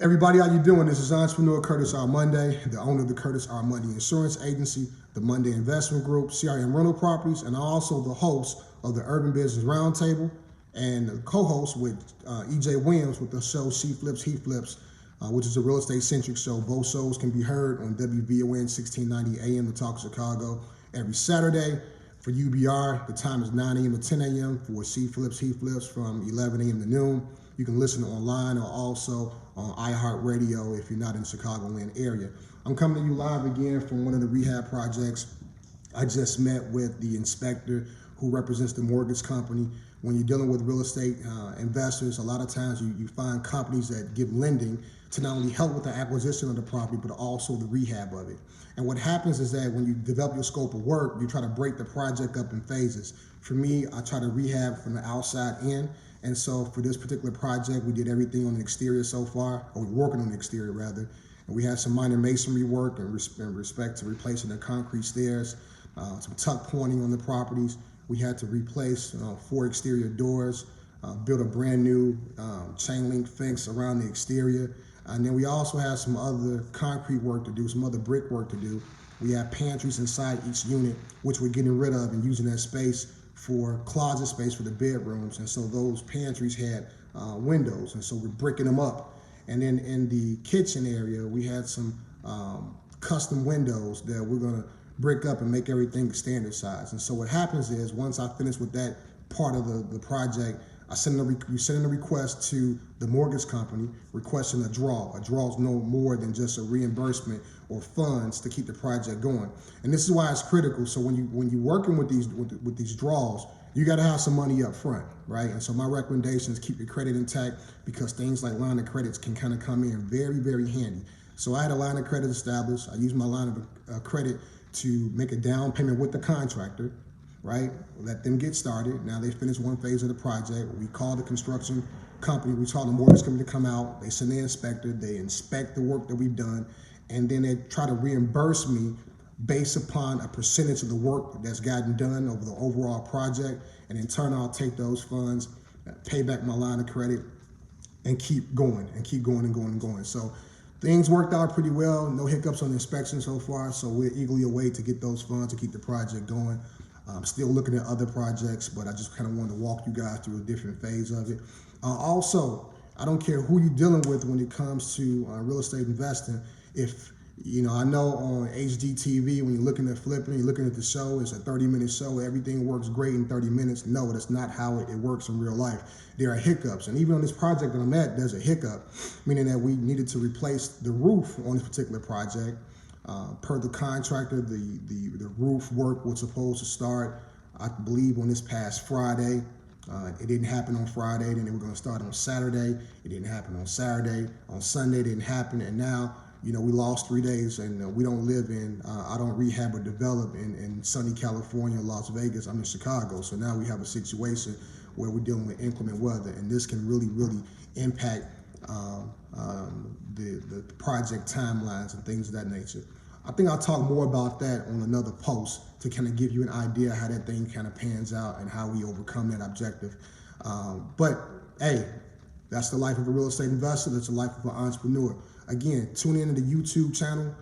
Everybody, how you doing? This is Entrepreneur Curtis R. Monday, the owner of the Curtis R. Monday Insurance Agency, the Monday Investment Group, CRM Rental Properties, and also the host of the Urban Business Roundtable and the co-host with EJ Williams with the show She Flips, He Flips, which is a real estate centric show. Both shows can be heard on WVON 1690 AM, The Talk of Chicago, every Saturday. For UBR, the time is 9 a.m. to 10 a.m. For She Flips, He Flips from 11 a.m. to noon. You can listen online or also on iHeartRadio if you're not in the Chicagoland area. I'm coming to you live again from one of the rehab projects. I just met with the inspector who represents the mortgage company. When you're dealing with real estate investors, a lot of times you find companies that give lending to not only help with the acquisition of the property, but also the rehab of it. And what happens is that when you develop your scope of work, you try to break the project up in phases. For me, I try to rehab from the outside in. And so for this particular project, we did everything on the exterior so far, or we're working on the exterior rather. And we had some minor masonry work in respect to replacing the concrete stairs, some tuck pointing on the properties. We had to replace 4 exterior doors, build a brand new chain link fence around the exterior. And then we also had some other concrete work to do, some other brick work to do. We had pantries inside each unit, which we're getting rid of and using that space for closet space for the bedrooms. And so those pantries had windows, and so we're bricking them up. And then in the kitchen area, we had some custom windows that we're gonna brick up and make everything standard size. And so what happens is, once I finish with that part of the project, we send in a request to the mortgage company requesting a draw. A draw is no more than just a reimbursement or funds to keep the project going. And this is why it's critical. So when you're working with these draws, you got to have some money up front, right? And so my recommendation is keep your credit intact, because things like line of credits can kind of come in very, very handy. So I had a line of credit established. I used my line of credit to make a down payment with the contractor, right? Let them get started. Now they finished one phase of the project. We call the construction company, we call the mortgage company to come out. They send the inspector, they inspect the work that we've done, and then they try to reimburse me based upon a percentage of the work that's gotten done over the overall project. And in turn, I'll take those funds, pay back my line of credit, and keep going and keep going and going and going. So things worked out pretty well. No hiccups on the inspection so far. So we're eagerly await to get those funds to keep the project going. I'm still looking at other projects, but I just kind of wanted to walk you guys through a different phase of it. Also, I don't care who you're dealing with when it comes to real estate investing. If, I know on HGTV, when you're looking at flipping, you're looking at the show, it's a 30-minute show, everything works great in 30 minutes. No, that's not how it works in real life. There are hiccups. And even on this project that I'm at, there's a hiccup, meaning that we needed to replace the roof on this particular project. Per the contractor, the roof work was supposed to start, I believe, on this past Friday. It didn't happen on Friday. Then they were going to start on Saturday. It didn't happen on Saturday. On Sunday, it didn't happen. And now, we lost 3 days, and we don't live in, I don't rehab or develop in sunny California, Las Vegas. I'm in Chicago. So now we have a situation where we're dealing with inclement weather, and this can really, really impact the project timelines and things of that nature. I think I'll talk more about that on another post to kind of give you an idea how that thing kind of pans out and how we overcome that objective. But hey, that's the life of a real estate investor. That's the life of an entrepreneur. Again, tune into the YouTube channel.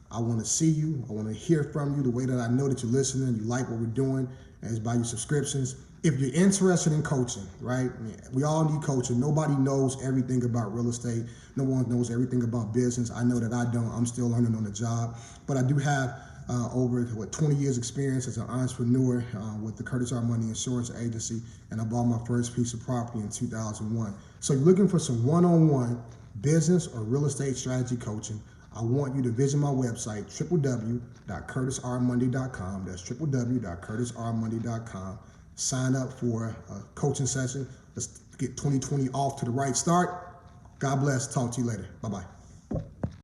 I want to see you. I want to hear from you. The way that I know that you're listening, you like what we're doing, is by your subscriptions. If you're interested in coaching, right? We all need coaching. Nobody knows everything about real estate. No one knows everything about business. I know that I don't. I'm still learning on the job. But I do have over 20 years experience as an entrepreneur with the Curtis R. Monday Insurance Agency, and I bought my first piece of property in 2001. So you're looking for some one-on-one business or real estate strategy coaching, I want you to visit my website, www.curtisrmonday.com. That's www.curtisrmonday.com. Sign up for a coaching session. Let's get 2020 off to the right start. God bless. Talk to you later. Bye-bye.